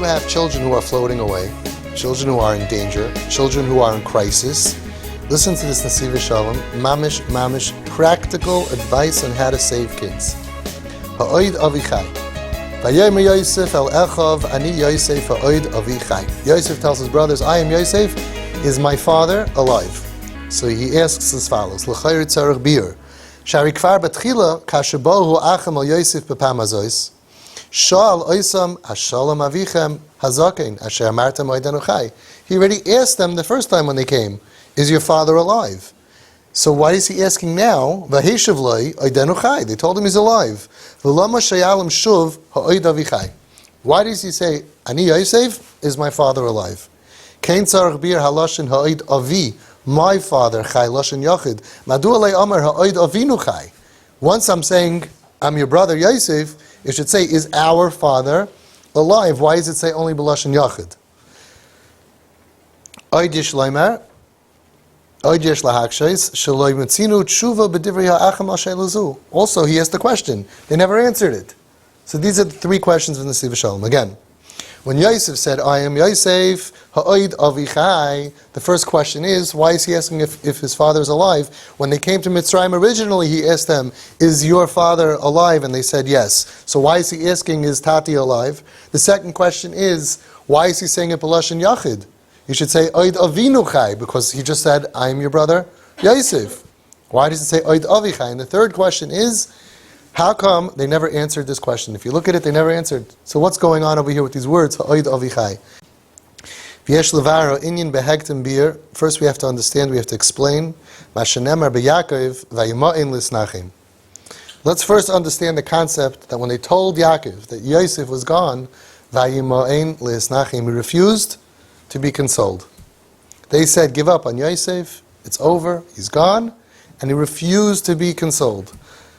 you have children who are floating away, children who are in danger, children who are in crisis, listen to this Nesiva Shalom, mamish, practical advice on how to save kids. Ha'oid avichai. Vayomer Yosef el Echav, ani Yosef ha'oid avichai. Yosef tells his brothers, I am Yosef, is my father alive? So he asks as follows, L'chayr tzarech bir. Shari kvar betchila, kashabohu achem al Yosef bepam hazois. Shal oisam hashalom avichem hazaken asher amartem oidenu chai. He already asked them the first time when they came, is your father alive? So why is he asking now? V'heshav loi oidenu chai. They told him he's alive. V'lama shayalim shuv ha'oid avichai. Why does he say, Ani Yosef, is my father alive? Kein tzarech bir haloshin ha'oid avi, my father chai loshin yachid. Madu alei amar ha'oid avinu chai. Once I'm saying, I'm your brother Yosef, it should say, is our father alive? Why does it say only b'loshin yachid? Oid yesh loimer, oid yesh lahakshais, shaloi metzinu tshuva b'divrei ha'achem asher lezu. Also, he asked the question. They never answered it. So these are the three questions of the Nesiva Shalom. Again, when Yosef said, I am Yosef, ha'oid avichai, the first question is, why is he asking if his father is alive? When they came to Mitzrayim originally, he asked them, is your father alive? And they said yes. So why is he asking, is Tati alive? The second question is, why is he saying it b'lashon yachid? You should say, oid avinu chai, because he just said, I am your brother Yosef. Why does it say oid avichai? And the third question is, how come they never answered this question? If you look at it, they never answered. So what's going on over here with these words? Ha'oid avichai. V'yesh levaro inyan behegtem bir. First we have to understand, we have to explain. Mashenemar b'Yaakov vayima'in lisnachim. Let's first understand the concept that when they told Yaakov that Yosef was gone, vayima'in lisnachim, he refused to be consoled. They said, give up on Yosef, it's over, he's gone, and he refused to be consoled.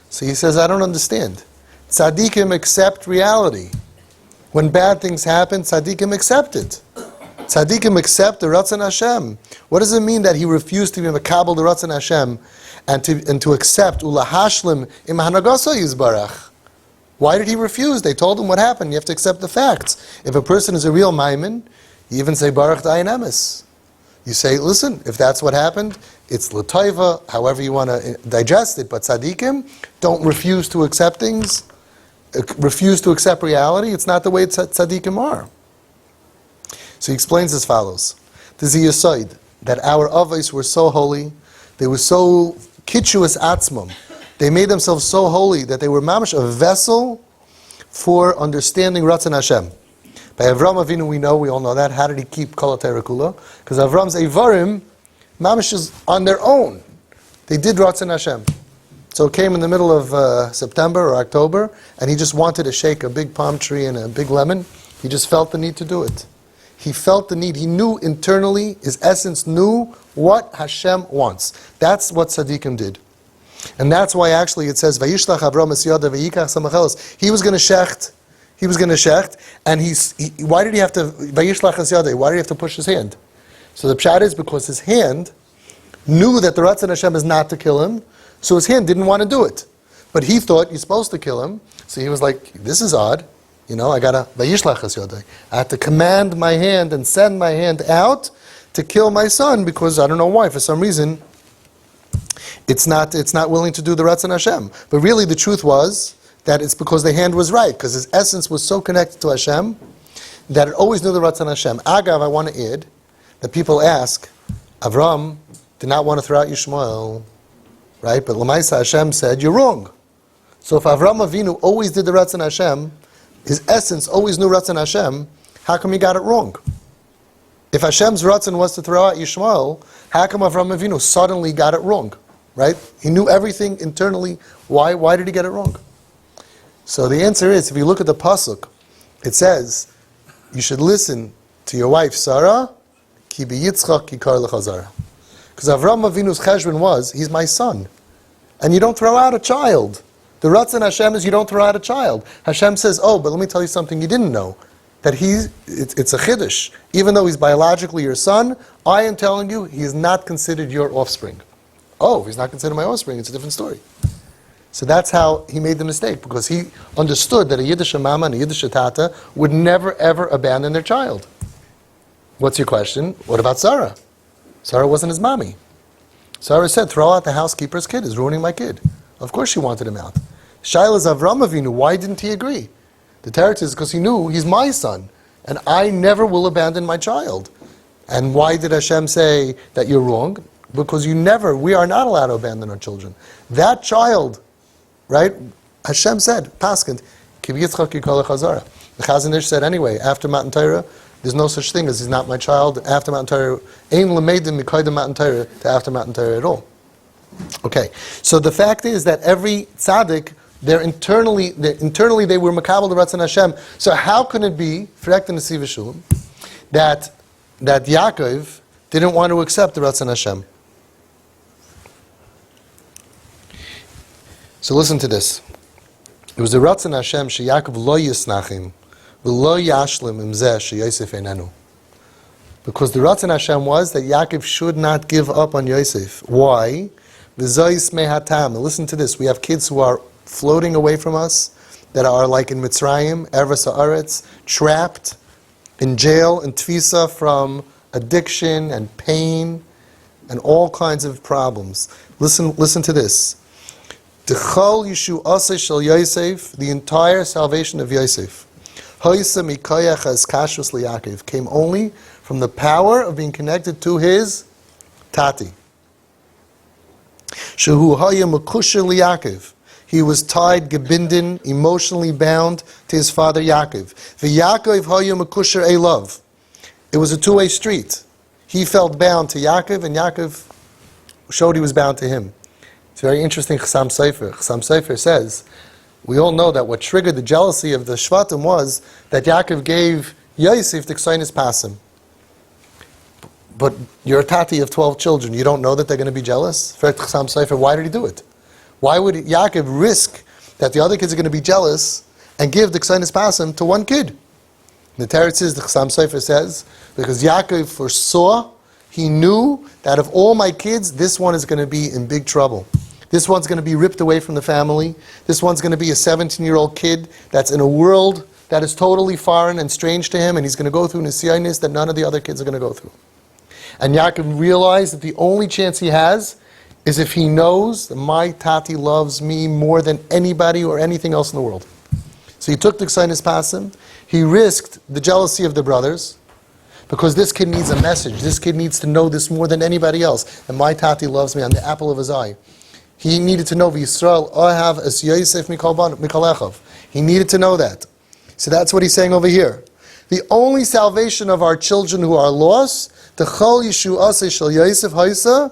So he says, I don't understand. Tzaddikim accept reality. When bad things happen, tzaddikim accept it. Tzaddikim accept the Ratzon Hashem. What does it mean that he refused to be makabel the Ratzon Hashem and to accept ulahashlim im hanagaso yizbarach? Why did he refuse? They told him what happened. You have to accept the facts. If a person is a real maimin, you even say baruch dayan emes. You say, listen, if that's what happened, it's l'toiva, however you want to digest it, but tzaddikim don't refuse to accept things, refuse to accept reality. It's not the way tzaddikim are. So he explains as follows. There's a yesod, that our avos were so holy, they were so kitchuas atzmum, they made themselves so holy that they were mamash, a vessel for understanding Ratzon Hashem. By Avram Avinu we all know that. How did he keep Kol HaTorah Kula? Because Avram's Eivarim, mamish, is on their own. They did Ratzon Hashem. So it came in the middle of September or October, and he just wanted to shake a big palm tree and a big lemon. He just felt the need to do it. He felt the need. He knew internally, his essence knew what Hashem wants. That's what Tzaddikim did. And that's why actually it says, Vayishlach Avram es yada vayikach samachelos. He was going to shecht, and why did he have to, Vayishlach es yada, why did he have to push his hand? So the pshat is because his hand knew that the Ratzon Hashem is not to kill him, so his hand didn't want to do it. But he thought you're supposed to kill him, so he was like, this is odd. I gotta, Vayishlach es yada. I have to command my hand and send my hand out to kill my son, because I don't know why, for some reason, it's not willing to do the Ratzon Hashem. But really the truth was that it's because the hand was right, because his essence was so connected to Hashem that it always knew the Ratzon Hashem. Agav, I want to add that people ask, Avram did not want to throw out Yishmael, right? But L'maisa Hashem said, you're wrong. So if Avram Avinu always did the Ratzon Hashem, his essence always knew Ratzon Hashem, how come he got it wrong? If Hashem's Ratzon was to throw out Yishmael, how come Avram Avinu suddenly got it wrong? Right? He knew everything internally. Why did he get it wrong? So the answer is, if you look at the pasuk, it says, you should listen to your wife Sarah, ki biyitzchak yikar lechazara. Because Avram Avinu's cheshbon was, he's my son. And you don't throw out a child. The Ratzon Hashem is you don't throw out a child. Hashem says, but let me tell you something you didn't know. That it's a chiddush. Even though he's biologically your son, I am telling you, he is not considered your offspring. Oh, if he's not considered my offspring, it's a different story. So that's how he made the mistake, because he understood that a Yiddish mama and a Yiddish tata would never ever abandon their child. What's your question? What about Sarah? Sarah wasn't his mommy. Sarah said, throw out the housekeeper's kid, is ruining my kid. Of course she wanted him out. Shaila's Avram Avinu, why didn't he agree? The teretz is because he knew he's my son, and I never will abandon my child. And why did Hashem say that you're wrong? Because we are not allowed to abandon our children. That child, right? Hashem said, Paskint, Ki Yitzchak Yikol Chazara. The Chazon Ish said anyway, after Matan Torah, there's no such thing as he's not my child. After Matan Torah, Ein Lameidim Mikoydim Matan Torah to after Matan Torah at all. Okay, so the fact is that every tzaddik, internally they were makabel the Ratzon Hashem. So how can it be, Frek the Nesivas Shalom, that Yaakov didn't want to accept the Ratzon Hashem? So listen to this. It was the Ratzon Hashem she Yaakov lo yisnachim v'lo yashlim imzeh she Yosef einenu. Because the Ratzon Hashem was that Yaakov should not give up on Yosef. Why? V'zois mehatam. Listen to this. We have kids who are floating away from us, that are like in Mitzrayim, Eretz Haaretz, trapped in jail and tfisa from addiction and pain and all kinds of problems. Listen to this. D'chol yishu aseh shel Yosef, the entire salvation of Yosef, hoysa mikoyach as kashrus liYaakov, came only from the power of being connected to his tati. Shehu haya mekusher liYaakov. He was tied, gebinden, emotionally bound to his father Yaakov. VAYIGASH haya mekusher elav. It was a two-way street. He felt bound to Yaakov, and Yaakov showed he was bound to him. It's very interesting. Chassam Sofer says, we all know that what triggered the jealousy of the Shvatim was that Yaakov gave Yosef the Ksainis Pasim. But you're a tati of 12 children. You don't know that they're going to be jealous? Chassam Sofer, why did he do it? Why would Yaakov risk that the other kids are going to be jealous and give the Ksainis Pasim to one kid? The teretz is, the Chassam Sofer says, because Yaakov foresaw, he knew that of all my kids, this one is going to be in big trouble. This one's going to be ripped away from the family. This one's going to be a 17-year-old kid that's in a world that is totally foreign and strange to him, and he's going to go through nisyanis that none of the other kids are going to go through. And Yaakov realized that the only chance he has is if he knows that my tati loves me more than anybody or anything else in the world. So he took the Ksainis Pasim. He risked the jealousy of the brothers, because this kid needs a message. This kid needs to know this more than anybody else. And my tati loves me. I'm the apple of his eye. He needed to know, V'Yisrael ohav es Yosef mikol echav. He needed to know that. So that's what he's saying over here. The only salvation of our children who are lost, T'chol yishu aseh shel Yosef haisa,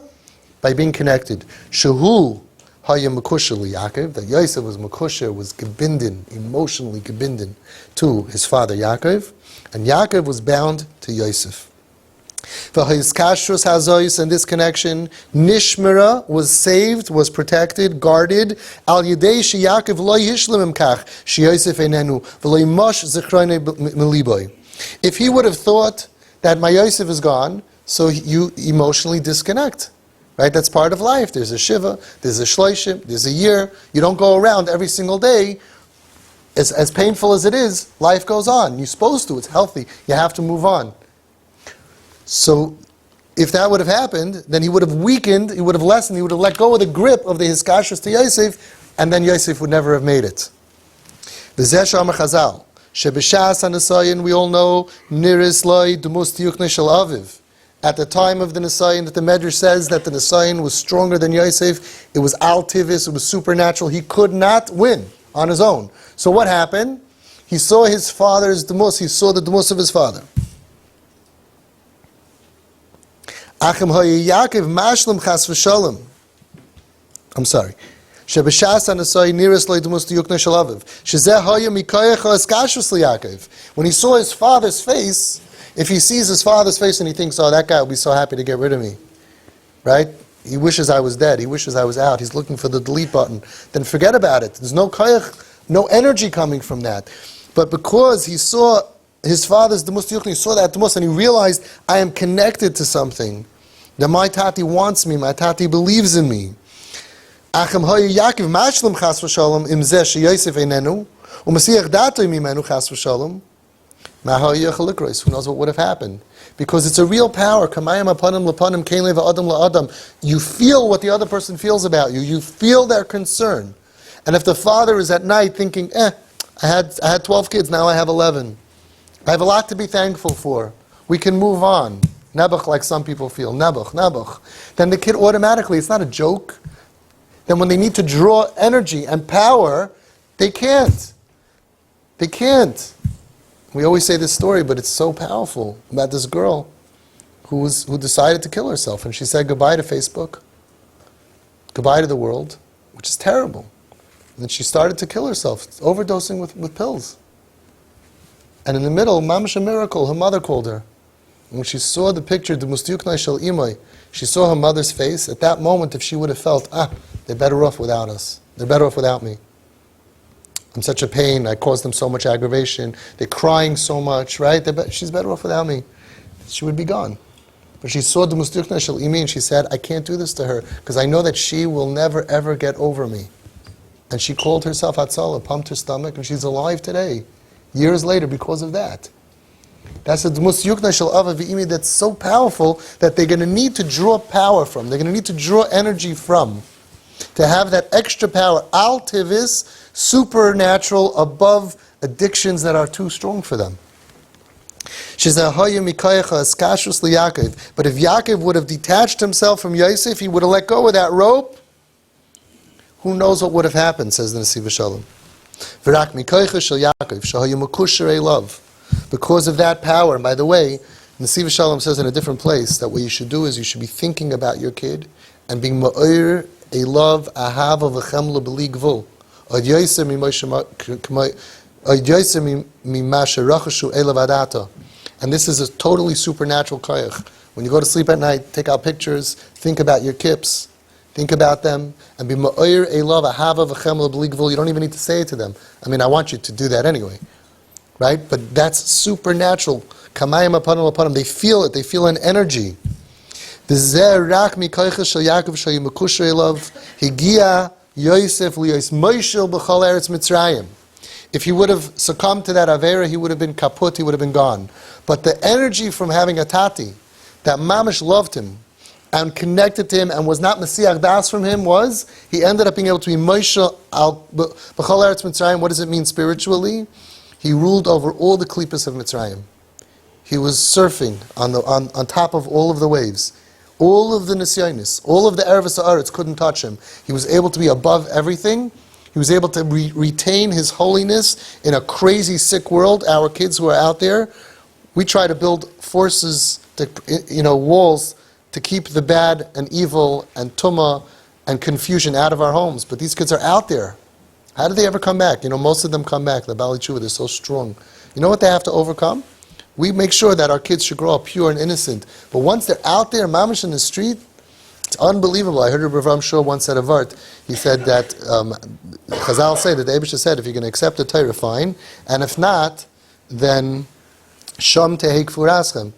by being connected. Shehu haya mekusher liYaakov, that Yosef was mekusher, was gebinden, emotionally gebinden to his father Yaakov, and Yaakov was bound to Yosef. V'hayis kashrus hazois, and this connection, nishmera, was saved, was protected, guarded, al yedei sheYaakov lo yishlim imkach, sheYosef einenu, v'lo yimash zichrone meliboy. If he would have thought that my Yosef is gone, so you emotionally disconnect. Right? That's part of life. There's a Shiva, there's a Shloshim, there's a year. You don't go around every single day. As painful as it is, life goes on. You're supposed to. It's healthy. You have to move on. So if that would have happened, then he would have weakened, he would have lessened, he would have let go of the grip of the Hiskashrus to Yosef, and then Yosef would never have made it. V'zeh she'amar Chazal, sheb'shas ha'nesayin, we all know, niris loy dumus tiyukne shel aviv. At the time of the Nisayin, that the Medrash says that the Nisayin was stronger than Yosef, it was al-tivis, it was supernatural, he could not win on his own. So what happened? He saw his father's dumus, he saw the dumus of his father. Achim hoye Yaakov mashlim chas v'shalom. I'm sorry. Sheb'shas ha'nesayin niris lo dumus tiyukne shel aviv. Shezeh hoye mikoyach ha'eskashrus liYaakov. When he saw his father's face, if he sees his father's face and he thinks, oh, that guy will be so happy to get rid of me, right? He wishes I was dead. He wishes I was out. He's looking for the delete button. Then forget about it. There's no koyach, no energy coming from that. But because he saw his father's demus, he saw that demus, and he realized, I am connected to something. That my tati wants me. My tati believes in me. Acham hoyu Yaakov mashlim chas v'shalom im zeh sheyosef einenu u'masiach dato mimenu chas v'shalom mahoyu yachal likros. Who knows what would have happened? Because it's a real power. Kamayim apanim lapanim kein leva adam la'adam. You feel what the other person feels about you. You feel their concern. And if the father is at night thinking, I had 12 kids, now I have 11. I have a lot to be thankful for. We can move on. Nebuch, like some people feel. Nebuch. Then the kid automatically, it's not a joke. Then when they need to draw energy and power, they can't. They can't. We always say this story, but it's so powerful about this girl who decided to kill herself. And she said goodbye to Facebook, goodbye to the world, which is terrible. And then she started to kill herself, overdosing with pills. And in the middle, mamash a miracle, her mother called her. And when she saw the picture, the mustiyuknai shel imay, she saw her mother's face. At that moment, if she would have felt, they're better off without us. They're better off without me. I'm such a pain. I caused them so much aggravation. They're crying so much, right? She's better off without me. She would be gone. But she saw the mustiyuknai shel imay and she said, I can't do this to her because I know that she will never ever get over me. And she called herself Hatzalah, pumped her stomach, and she's alive today, years later, because of that. That's the Musyukna Shel Ava V'imi that's so powerful that they're going to need to draw power from. They're going to need to draw energy from. To have that extra power, al tivis, supernatural, above addictions that are too strong for them. But if Yaakov would have detached himself from Yosef, he would have let go of that rope, who knows what would have happened, says the nesivas shalom. Because of that power, and by the way, nesivas shalom says in a different place that what you should do is you should be thinking about your kid and being ma'ir a love, ahava v'chemla b'li gvul. And this is a totally supernatural koyach. When you go to sleep at night, take out pictures, think about your kips, think about them, and be ma'ir a love, ahava v'chemla b'li gvul. You don't even need to say it to them. I mean, I want you to do that anyway. Right? But that's supernatural. Kamayim apanim apanim. They feel it. They feel an energy. If he would have succumbed to that avera, he would have been kaput, he would have been gone. But the energy from having a tati, that mamish loved him, and connected to him, and was not mesiach das from him, was, he ended up being able to be moishel al b'chol eretz Mitzrayim. What does it mean spiritually? He ruled over all the klipas of Mitzrayim. He was surfing on top of all of the waves. All of the nisyonis, all of the erevas haaretz couldn't touch him. He was able to be above everything. He was able to retain his holiness in a crazy, sick world. Our kids who are out there, we try to build forces, walls to keep the bad and evil and tumah and confusion out of our homes. But these kids are out there. How do they ever come back? Most of them come back. The Bali Tshuva, they're so strong. You know what they have to overcome? We make sure that our kids should grow up pure and innocent. But once they're out there, mamish in the street, it's unbelievable. I heard Rav Ram Shor once said a vart. He said that, Chazal say that the Eibusha said, if you're going to accept the Torah, fine. And if not, then shom tehei kfuraschem.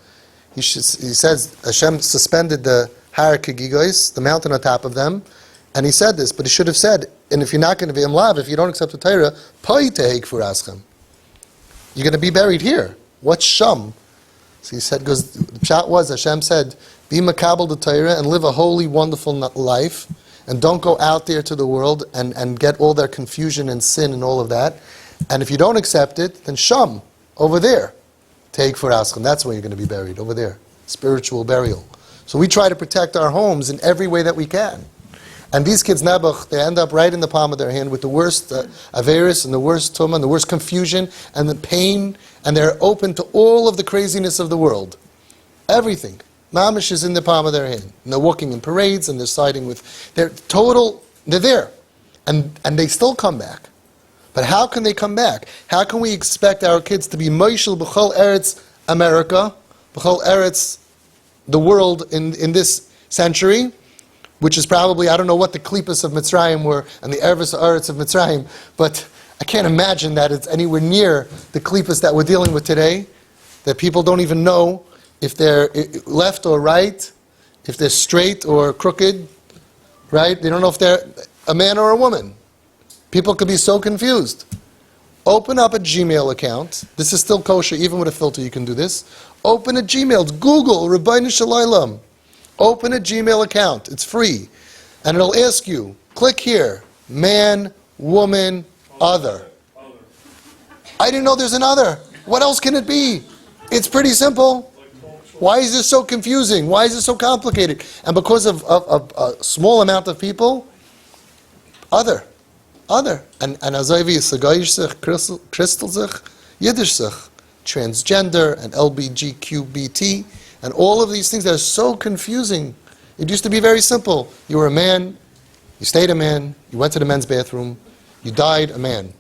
He says Hashem suspended the har kegigos, the mountain on top of them, and he said this, but he should have said, and if you're not going to be imlav, if you don't accept the Torah, poi tehei kfuraschem. You're going to be buried here. What's sham? So he said, because the pshat was, Hashem said, be makabel the Torah and live a holy, wonderful life, and don't go out there to the world and get all their confusion and sin and all of that. And if you don't accept it, then sham, over there. Take for aschem. That's where you're going to be buried, over there. Spiritual burial. So we try to protect our homes in every way that we can. And these kids, Nebuch, they end up right in the palm of their hand with the worst averis and the worst tumah and the worst confusion and the pain, and they're open to all of the craziness of the world. Everything. Mamish is in the palm of their hand. And they're walking in parades and they're siding with, they're there. And they still come back. But how can they come back? How can we expect our kids to be Moishel B'chol Eretz America, B'chol Eretz, the world in this century, which is probably, I don't know what the klipas of Mitzrayim were and the erevas haaretz of Mitzrayim, but I can't imagine that it's anywhere near the klipas that we're dealing with today, that people don't even know if they're left or right, if they're straight or crooked, right? They don't know if they're, a man or a woman? People could be so confused. Open up a Gmail account. This is still kosher, even with a filter you can do this. Open a Gmail. Google Rabbeinu Shalom. Open a Gmail account. It's free. And it'll ask you, click here, man, woman, other. I didn't know there's an other. What else can it be? It's pretty simple. Why is this so confusing? Why is this so complicated? And because of a small amount of people, other. And azavi is sagaish sich, crystal sich, Yiddish sich, transgender and LBGQBT, and all of these things that are so confusing. It used to be very simple. You were a man, you stayed a man, you went to the men's bathroom, you died a man.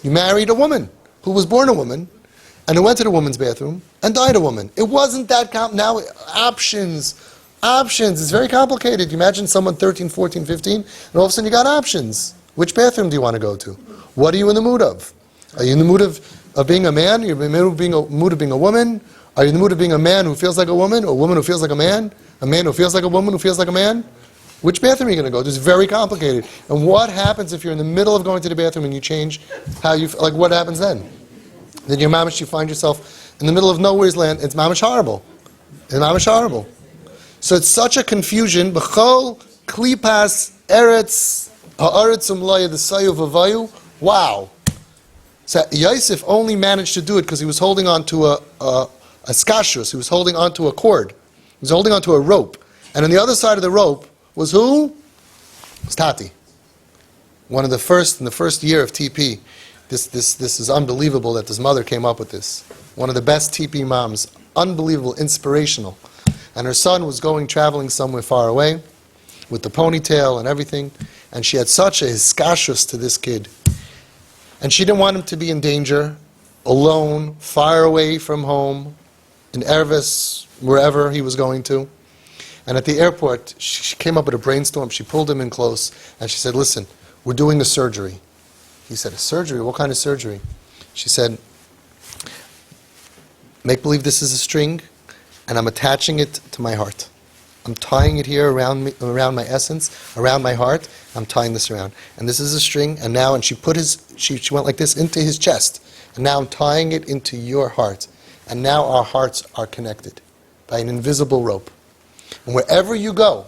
You married a woman who was born a woman, and who went to the woman's bathroom and died a woman. It wasn't that now options. It's very complicated. You imagine someone 13, 14, 15, and all of a sudden you got options. Which bathroom do you want to go to? What are you in the mood of? Are you in the mood of being a man? Are you in the mood of being a woman? Are you in the mood of being a man who feels like a woman, or a woman who feels like a man who feels like a woman who feels like a man? Which bathroom are you going to go to? It's very complicated. And what happens if you're in the middle of going to the bathroom and you change how you feel? Like, what happens then? Then you find yourself in the middle of nowhere's land. It's mamish horrible. So it's such a confusion. B'chol klipas eretz ha'aretzum laya d'sayu v'vayu. Wow. So Yosef only managed to do it because he was holding on to a skashus. He was holding on to a cord. He was holding on to a rope. And on the other side of the rope was who? It was Tati. In the first year of TP. This is unbelievable that this mother came up with this. One of the best TP moms. Unbelievable, inspirational. And her son was traveling somewhere far away with the ponytail and everything. And she had such a hiskashus to this kid. And she didn't want him to be in danger, alone, far away from home, in Ervis, wherever he was going to. And at the airport, she came up with a brainstorm. She pulled him in close, and she said, listen, we're doing a surgery. He said, a surgery? What kind of surgery? She said, make believe this is a string, and I'm attaching it to my heart. I'm tying it here around my essence, around my heart. I'm tying this around. And this is a string, and she went like this into his chest. And now I'm tying it into your heart. And now our hearts are connected by an invisible rope. And wherever you go,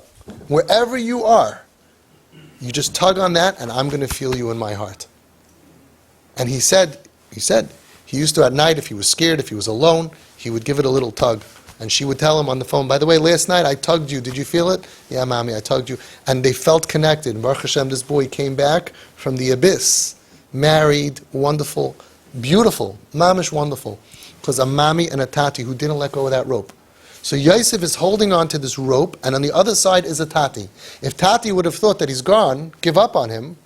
wherever you are, you just tug on that, and I'm going to feel you in my heart. And he said, he used to at night, if he was scared, if he was alone, he would give it a little tug. And she would tell him on the phone, by the way, last night I tugged you. Did you feel it? Yeah, mommy, I tugged you. And they felt connected. And Baruch Hashem, this boy came back from the abyss, married, wonderful, beautiful, mamish wonderful. Because a mommy and a tati who didn't let go of that rope. So Yosef is holding on to this rope, and on the other side is a tati. If tati would have thought that he's gone, give up on him,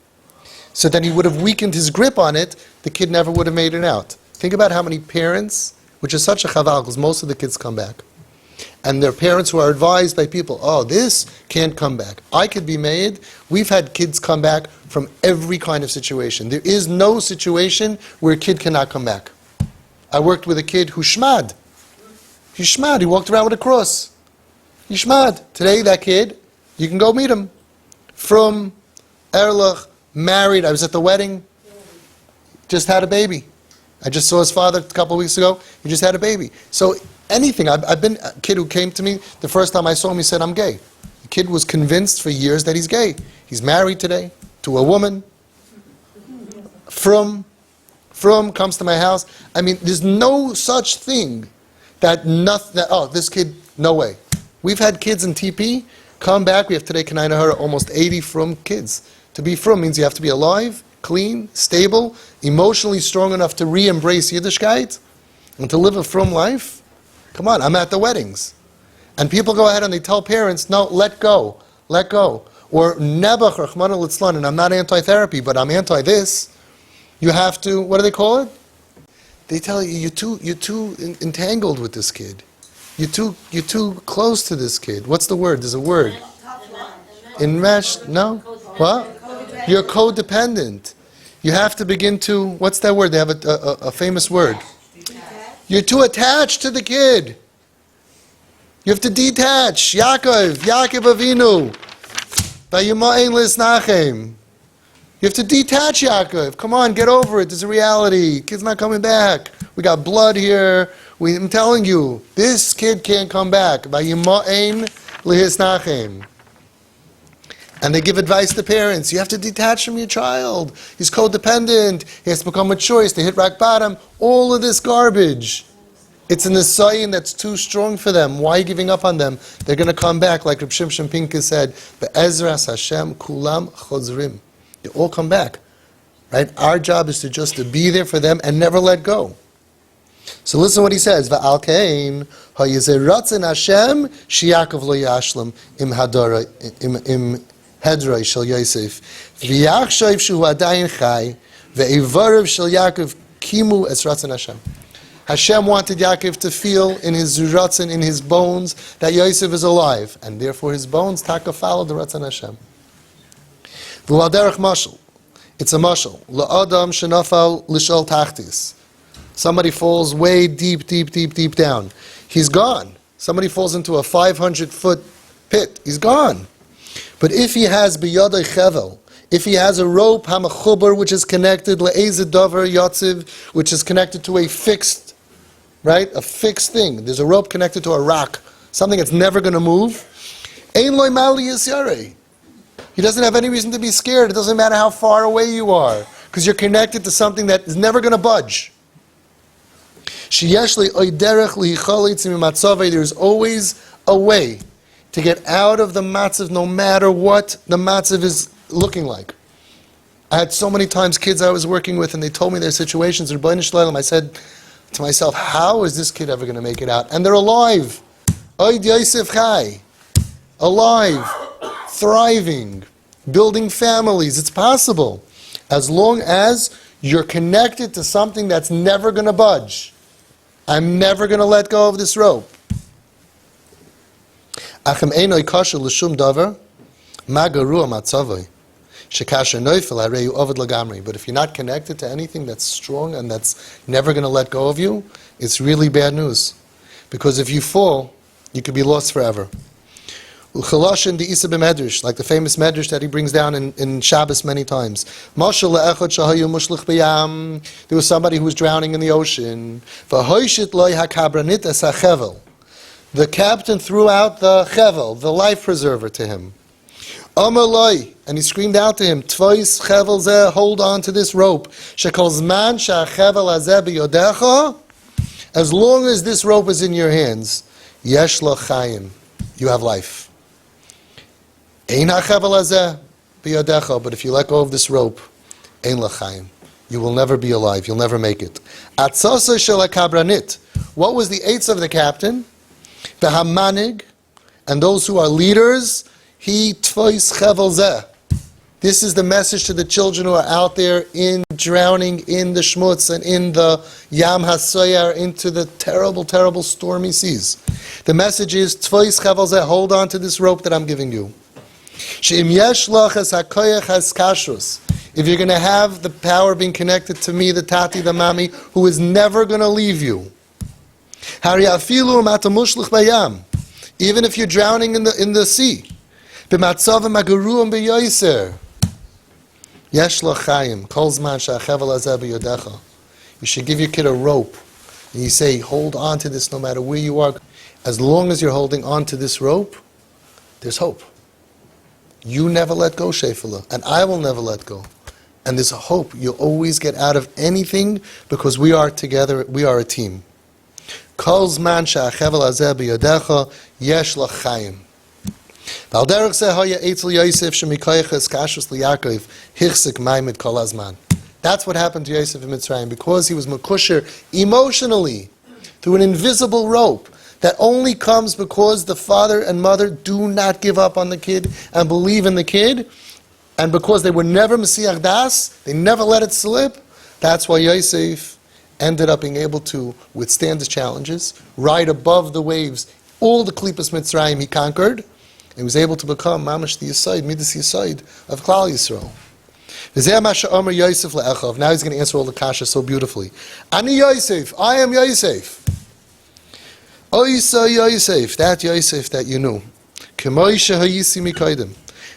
so that he would have weakened his grip on it, the kid never would have made it out. Think about how many parents, which is such a chaval, because most of the kids come back. And they're parents who are advised by people, oh, this can't come back. I could be made. We've had kids come back from every kind of situation. There is no situation where a kid cannot come back. I worked with a kid who shmad. He shmad. He walked around with a cross. He shmad. Today, that kid, you can go meet him. From Erlach, married. I was at the wedding. Just had a baby. I just saw his father a couple of weeks ago. He just had a baby. So anything. I've been a kid who came to me, the first time I saw him, he said, I'm gay. The kid was convinced for years that he's gay. He's married today to a woman. From comes to my house. I mean, there's no such thing this kid, no way. We've had kids in TP come back. We have today, Kanai Nahara, almost 80 from kids. To be from means you have to be alive, clean, stable, emotionally strong enough to re-embrace Yiddishkeit and to live a from life. Come on, I'm at the weddings. And people go ahead and they tell parents, no, let go. Or Nebuch, Rachmana Litzlan, and I'm not anti-therapy, but I'm anti-this. You have to, what do they call it? They tell you, you're too entangled with this kid. You're too close to this kid. What's the word? There's a word. Enmeshed? No? What? You're codependent. You have to begin to, what's that word? They have a famous word. You're too attached to the kid. You have to detach. Yaakov Avinu. Vayima'en lisnachem. You have to detach Yaakov. Come on, get over it. There's a reality. Kid's not coming back. We got blood here. I'm telling you, this kid can't come back. And they give advice to parents. You have to detach from your child. He's codependent. He has to become a choice. They hit rock bottom. All of this garbage. It's an asayin that's too strong for them. Why are you giving up on them? They're going to come back, like Reb Shimshon Pinkus said, Be'ezras Hashem kulam chozrim. They all come back. Right? Our job is to just to be there for them and never let go. So listen to what he says. Va'al kein ha'yizeh ratzon Hashem sheYaakov lo yashlam im hadara im hedroi shel Yosef v'yachshav shu adayin chai ve'ivarav shel Yaakov kimu es ratzon Hashem. Hashem wanted Yaakov to feel in his ratzon, in his bones, that Yosef is alive, and therefore his bones taka follow the ratzon Hashem. V'al derech mashal. It's a mashal. La'adam shenafal lishol tachtis. Somebody falls way deep down. He's gone. Somebody falls into a 500-foot pit. He's gone. But if he has biyadai chevel, if he has a rope, hamachuber, which is connected, le'ezed davar yatziv, which is connected to a fixed, right? A fixed thing. There's a rope connected to a rock, something that's never going to move. Ein loy mali yisyarei. He doesn't have any reason to be scared. It doesn't matter how far away you are, because you're connected to something that is never going to budge. There's always a way to get out of the matzav, no matter what the matzav is looking like. I had so many times kids I was working with, and they told me their situations. I said to myself, how is this kid ever going to make it out? And they're alive. Alive, thriving, building families. It's possible. As long as you're connected to something that's never going to budge. I'm never going to let go of this rope. But if you're not connected to anything that's strong and that's never going to let go of you, it's really bad news. Because if you fall, you could be lost forever. Like the famous medrash that he brings down in Shabbos many times. There was somebody who was drowning in the ocean. The captain threw out the chevel, the life preserver, to him. And he screamed out to him, hold on to this rope. As long as this rope is in your hands, yesh lo chayim, you have life. But if you let go of this rope, ein l'chaim, you will never be alive. You'll never make it. What was the eitz of the captain? The hamanig, and those who are leaders. He tvois chevel zeh. This is the message to the children who are out there drowning in the shmutz and in the yam hasoyar, into the terrible, terrible stormy seas. The message is tvois chevel zeh. Hold on to this rope that I'm giving you. If you're going to have the power being connected to me, the Tati, the Mami, who is never going to leave you. Even if you're drowning in the sea. You should give your kid a rope. And you say, hold on to this no matter where you are. As long as you're holding on to this rope, there's hope. You never let go, Shefala, and I will never let go. And there's a hope. You'll always get out of anything because we are together, we are a team. Kol zman she'achevel hazeh biyodecha yesh l'chaim. V'al derech zeh haya eitzel Yosef shemikoyches kashrus liYaakov hichsik maimed kol hazman. That's what happened to Yosef in Mitzrayim, because he was mekusher emotionally through an invisible rope. That only comes because the father and mother do not give up on the kid and believe in the kid. And because they were never Mesiach Das, they never let it slip. That's why Yosef ended up being able to withstand the challenges, ride above the waves. All the Klipas Mitzrayim he conquered. And he was able to become Mamash the Yisaid, Midas Yisaid of Klal Yisrael. Now he's going to answer all the kasha so beautifully. Ani Yosef, I am Yosef. Oysa Yosef, that Yosef that you knew.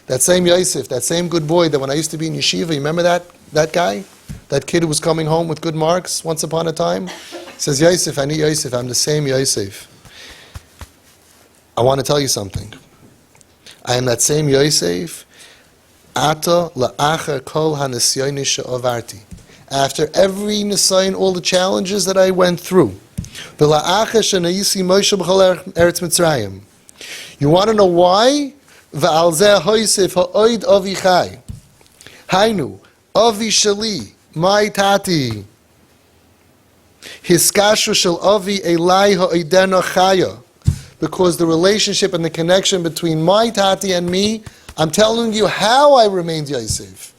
That same Yosef, that same good boy that when I used to be in yeshiva, you remember that guy? That kid who was coming home with good marks once upon a time? He says, Yosef, I'm the same Yosef. I want to tell you something. I am that same Yosef. Ata la'acher kol hanisyonis she'avarti. After every nisayon, all the challenges that I went through. V'la'acher shenayisi Moshe b'chol eretz Mitzrayim. You want to know why? V'al zeh hoysef ha'oid avi chai. Hainu, avi shali, my tati. Hiskashu shel avi elai ha'oidena chaya. Because the relationship and the connection between my tati and me, I'm telling you how I remained Yosef.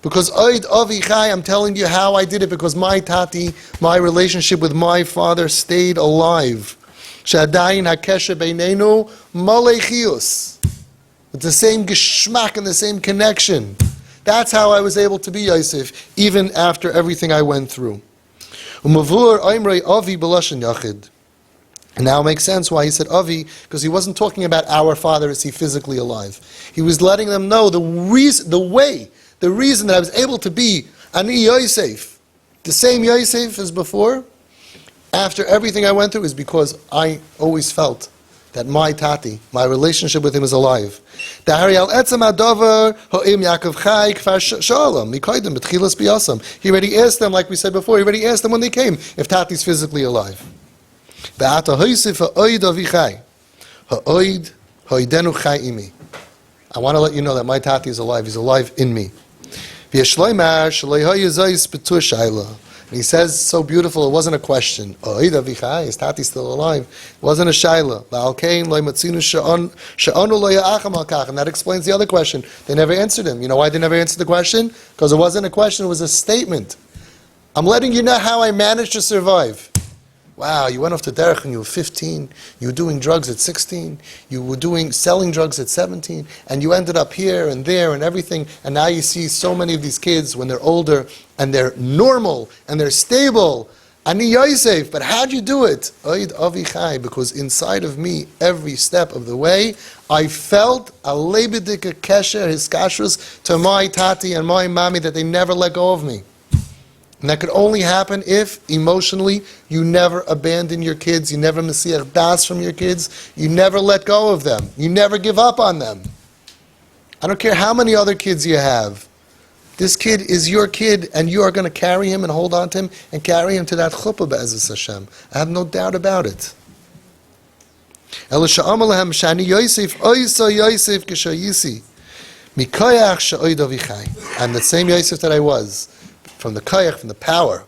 Because oid avi chai, I'm telling you how I did it, because my tati, my relationship with my father stayed alive. Shadayin hakesher beinenu malei chiyus. With the same geschmack and the same connection. That's how I was able to be Yosef, even after everything I went through. Umavur oimrei avi b'lashon yachid. And now it makes sense why he said Avi, because he wasn't talking about our father as he physically alive. He was letting them know the reason that I was able to be Ani Yosef, the same Yosef as before, after everything I went through, is because I always felt that my tati, my relationship with him is alive. He already asked them, like we said before, he already asked them when they came, if tati's physically alive. I want to let you know that my tati is alive. He's alive in me. And he says so beautiful, it wasn't a question. Is tati still alive? It wasn't a shaila. And that explains the other question. They never answered him. You know why they never answered the question? Because it wasn't a question, it was a statement. I'm letting you know how I managed to survive. Wow, you went off to derech when you were 15, you were doing drugs at 16, you were selling drugs at 17, and you ended up here and there and everything, and now you see so many of these kids when they're older, and they're normal, and they're stable. Ani Yosef, but how'd you do it? Oid Avichai, because inside of me, every step of the way, I felt a lebedika kesher, his kashrus, to my tati and my mami, that they never let go of me. And that could only happen if, emotionally, you never abandon your kids, you never mesiach das from your kids, you never let go of them, you never give up on them. I don't care how many other kids you have. This kid is your kid, and you are going to carry him and hold on to him and carry him to that chuppah be'ezus Hashem. I have no doubt about it. And the same Yosef that I was, from the koyach, from the power,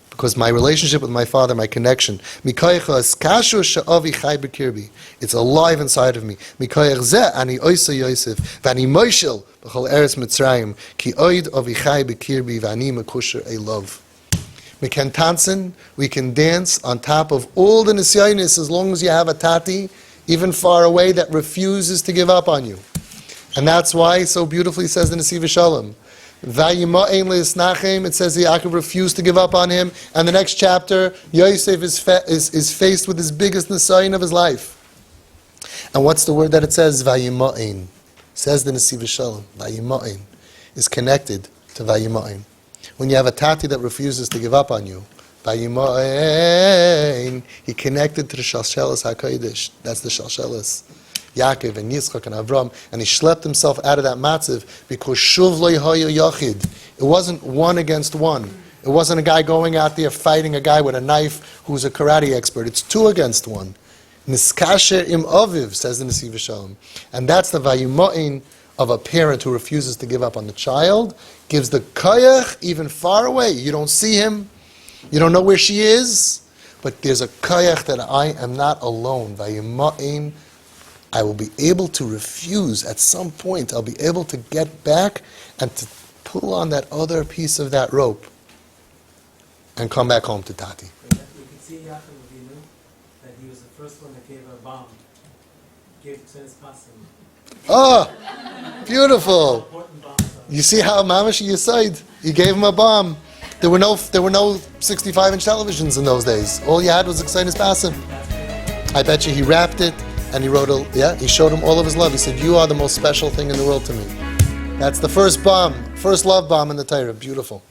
because my relationship with my father, my connection, it's alive inside of me. We can tanzen, we can dance on top of all the nisyonis, as long as you have a tati, even far away, that refuses to give up on you. And that's why, so beautifully says the nesivas shalom, it says Yaakov refused to give up on him, and the next chapter, Yosef is faced with his biggest nisayon of his life. And what's the word that it says? Vayima'in. Says the nesivas shalom. Vayima'in is connected to Vayima'in. When you have a tati that refuses to give up on you, Vayima'in, he connected to the shalshelas HaKodesh. That's the shalshelas. Yaakov and Yitzchak and Avram, and he schlepped himself out of that matziv because shuv lo yachid. It wasn't one against one. It wasn't a guy going out there fighting a guy with a knife who's a karate expert. It's two against one. Niskasher im aviv, says the nesivas shalom. And that's the vayima'in of a parent who refuses to give up on the child, gives the koyach even far away. You don't see him, you don't know where she is, but there's a koyach that I am not alone. Vayima'in, I will be able to refuse at some point. I'll be able to get back and to pull on that other piece of that rope and come back home to Tati. We can see Yaakov Avinu, that he was the first one that gave a bomb. Gave it to his pasim. Oh, beautiful. You see how Mamash Yisaid, he gave him a bomb. There were no 65-inch televisions in those days. All you had was Excited Pasim. I bet you he wrapped it And he wrote he showed him all of his love. He said, you are the most special thing in the world to me. That's the first bomb, first love bomb in the Torah. Beautiful.